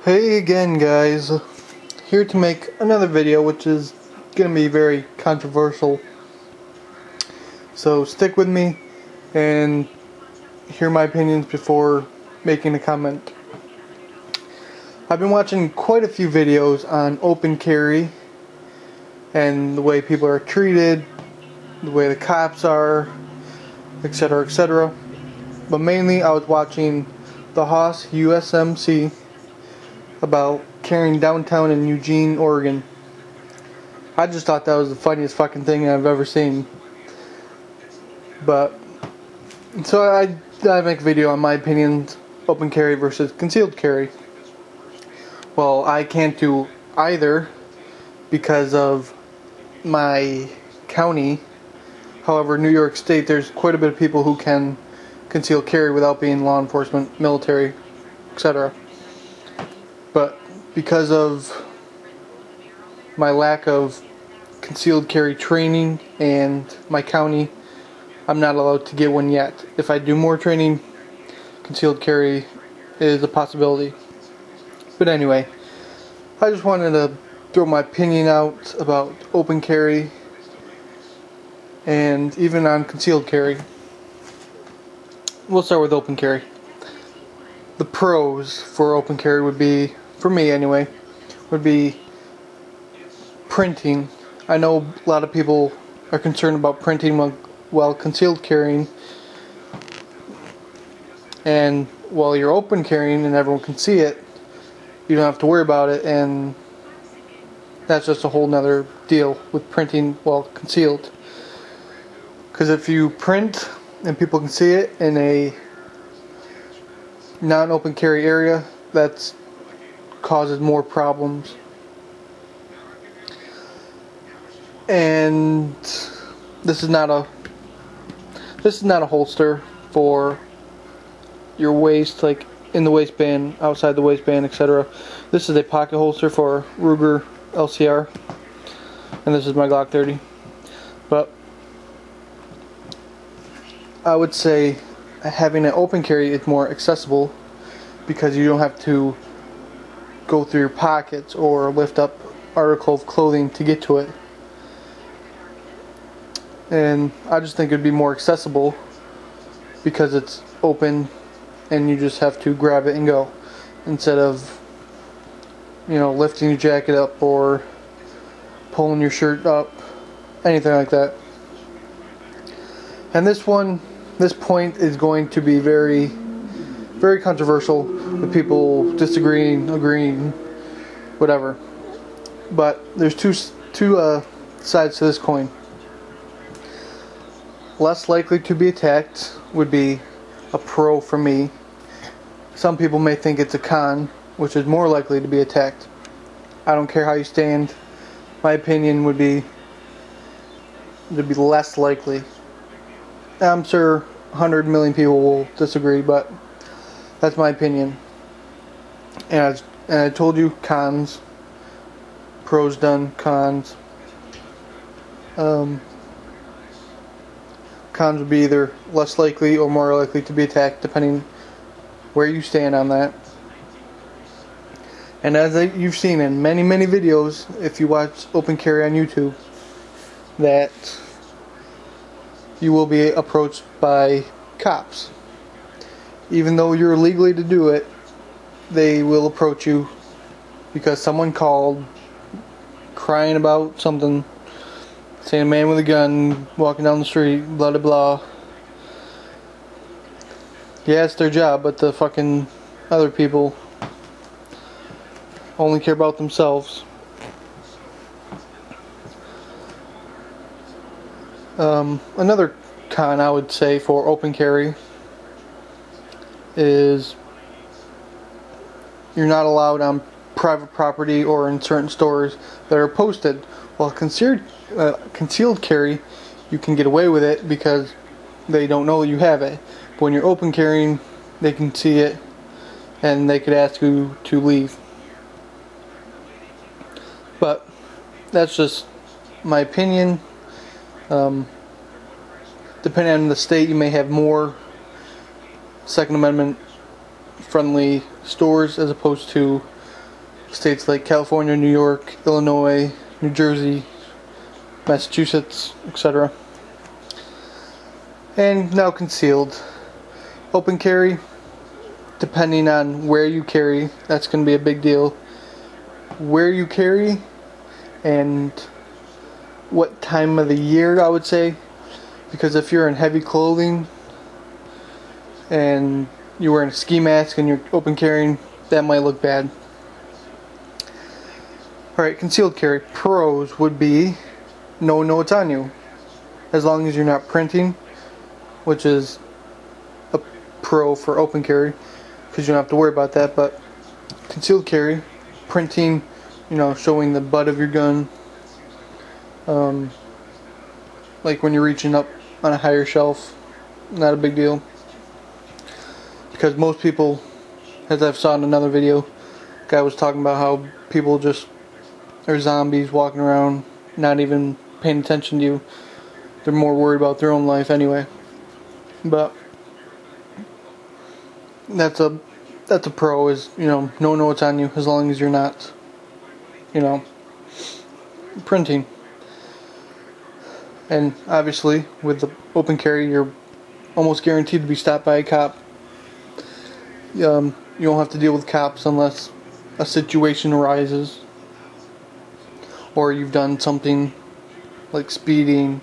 Hey again, guys. Here to make another video which is going to be very controversial. So stick with me and hear my opinions before making a comment. I've been watching quite a few videos on open carry and the way people are treated, the way the cops are, etc., etc. But mainly I was watching Thehossusmc about carrying downtown in Eugene, Oregon. I just thought that was the funniest fucking thing I've ever seen. But so I make a video on my opinions, open carry versus concealed carry. Well, I can't do either because of my county. However, New York State, there's quite a bit of people who can conceal carry without being law enforcement, military, etc. But because of my lack of concealed carry training and my county, I'm not allowed to get one yet. If I do more training, concealed carry is a possibility. But anyway, I just wanted to throw my opinion out about open carry and even on concealed carry. We'll start with open carry. The pros for open carry would be, for me anyway, would be printing. I know a lot of people are concerned about printing while concealed carrying, and while you're open carrying and everyone can see it, you don't have to worry about it, and that's just a whole nother deal with printing while concealed. Because if you print and people can see it in a non-open carry area, that causes more problems. And this is not a holster for your waist, like in the waistband, outside the waistband, etc. This is a pocket holster for Ruger LCR, and this is my Glock 30. But I would say having an open carry is more accessible because you don't have to go through your pockets or lift up article of clothing to get to it. And I just think it would be more accessible because it's open and you just have to grab it and go, instead of, you know, lifting your jacket up or pulling your shirt up, anything like that. And this point is going to be very, very controversial, with people disagreeing, agreeing, whatever. But there's two sides to this coin. Less likely to be attacked would be a pro for me. Some people may think it's a con, which is more likely to be attacked. I don't care how you stand. My opinion would be to be less likely. I'm sure 100 million people will disagree, but that's my opinion. And I told you cons. Pros done, cons. Cons would be either less likely or more likely to be attacked, depending where you stand on that. And as you've seen in many, many videos, if you watch open carry on YouTube, that you will be approached by cops. Even though you're legally to do it, they will approach you because someone called crying about something, saying a man with a gun walking down the street, blah blah blah. Yeah, it's their job, but the fucking other people only care about themselves. Another con I would say for open carry is you're not allowed on private property or in certain stores that are posted. While concealed carry, you can get away with it because they don't know you have it. But when you're open carrying, they can see it and they could ask you to leave. But that's just my opinion. Depending on the state, you may have more Second Amendment friendly stores as opposed to states like California, New York, Illinois, New Jersey, Massachusetts, etc. And now concealed. Open carry, depending on where you carry, that's going to be a big deal. Where you carry and what time of the year, I would say. Because if you're in heavy clothing and you're wearing a ski mask and you're open carrying, that might look bad. Alright, concealed carry. Pros would be no one knows it's on you. As long as you're not printing, which is a pro for open carry, because you don't have to worry about that. But concealed carry, printing, showing the butt of your gun, like when you're reaching up on a higher shelf, not a big deal. Because most people, as I've saw in another video, guy was talking about how people just are zombies walking around, not even paying attention to you. They're more worried about their own life anyway. But that's a pro, is no one knows what's on you as long as you're not printing. And obviously with the open carry, you're almost guaranteed to be stopped by a cop. You don't have to deal with cops unless a situation arises, or you've done something like speeding,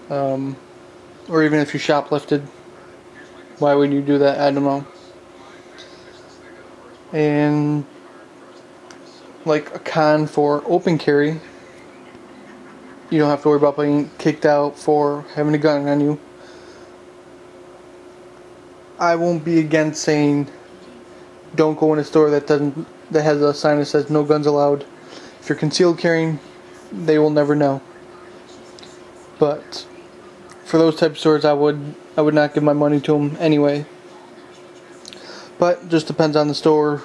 or even if you shoplifted. Why would you do that? I don't know. And like a con for open carry, you don't have to worry about being kicked out for having a gun on you. I won't be against saying don't go in a store that has a sign that says no guns allowed. If you're concealed carrying, they will never know. But for those type of stores, I would not give my money to them anyway. But it just depends on the store,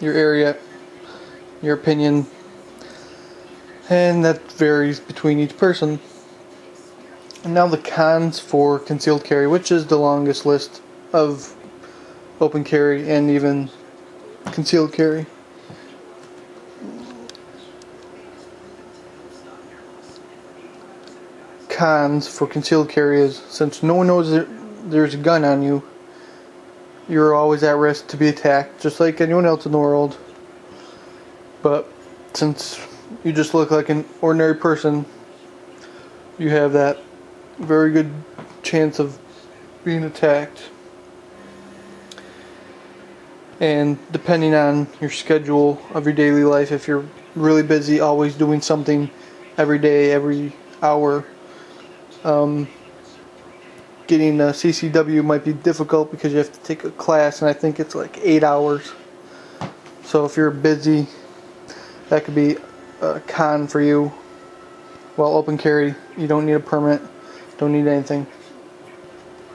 your area, your opinion, and that varies between each person. And now the cons for concealed carry, which is the longest list of open carry and even concealed carry. Cons for concealed carry is, since no one knows there's a gun on you, you're always at risk to be attacked, just like anyone else in the world. But since you just look like an ordinary person, you have that very good chance of being attacked. And depending on your schedule of your daily life, if you're really busy, always doing something every day, every hour, getting a CCW might be difficult because you have to take a class, and I think it's like 8 hours. So if you're busy, that could be a con for you. While open carry, you don't need a permit, don't need anything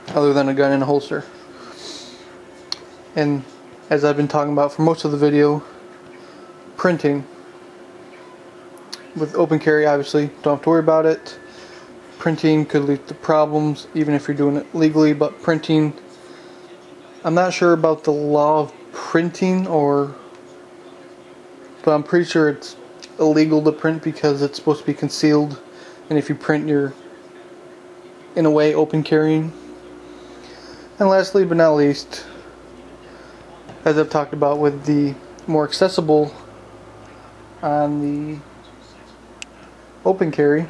other than a gun in a holster. And as I've been talking about for most of the video, printing. With open carry, obviously, don't have to worry about it. Printing could lead to problems, even if you're doing it legally, but printing, I'm not sure about the law of printing, but I'm pretty sure it's illegal to print because it's supposed to be concealed, and if you print, you're, in a way, open carrying. And lastly, but not least, as I've talked about with the more accessible on the open carry,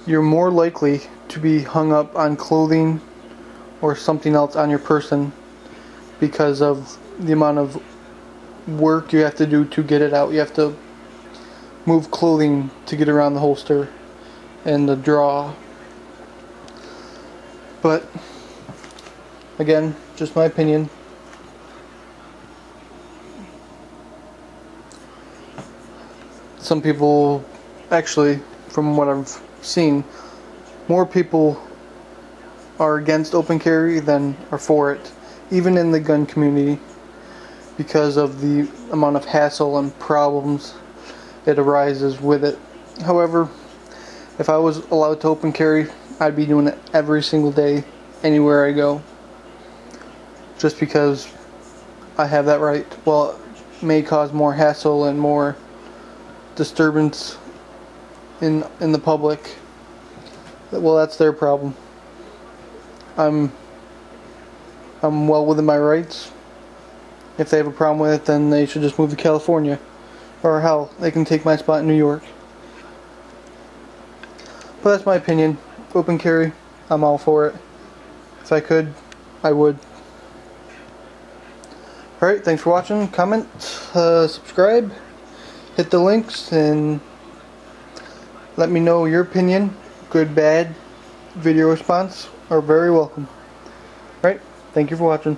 you're more likely to be hung up on clothing or something else on your person because of the amount of work you have to do to get it out. You have to move clothing to get around the holster and the draw. But again, just my opinion. Some people, actually, from what I've seen, more people are against open carry than are for it, even in the gun community, because of the amount of hassle and problems that arises with it. However, if I was allowed to open carry, I'd be doing it every single day, anywhere I go, just because I have that right. Well, may cause more hassle and more disturbance in the public, well, that's their problem. I'm well within my rights. If they have a problem with it, then they should just move to California, or hell, they can take my spot in New York. But that's my opinion. Open carry, I'm all for it. If I could, I would. Alright, thanks for watching. Comment, subscribe, hit the links, and let me know your opinion. Good, bad, video response are very welcome. Alright, thank you for watching.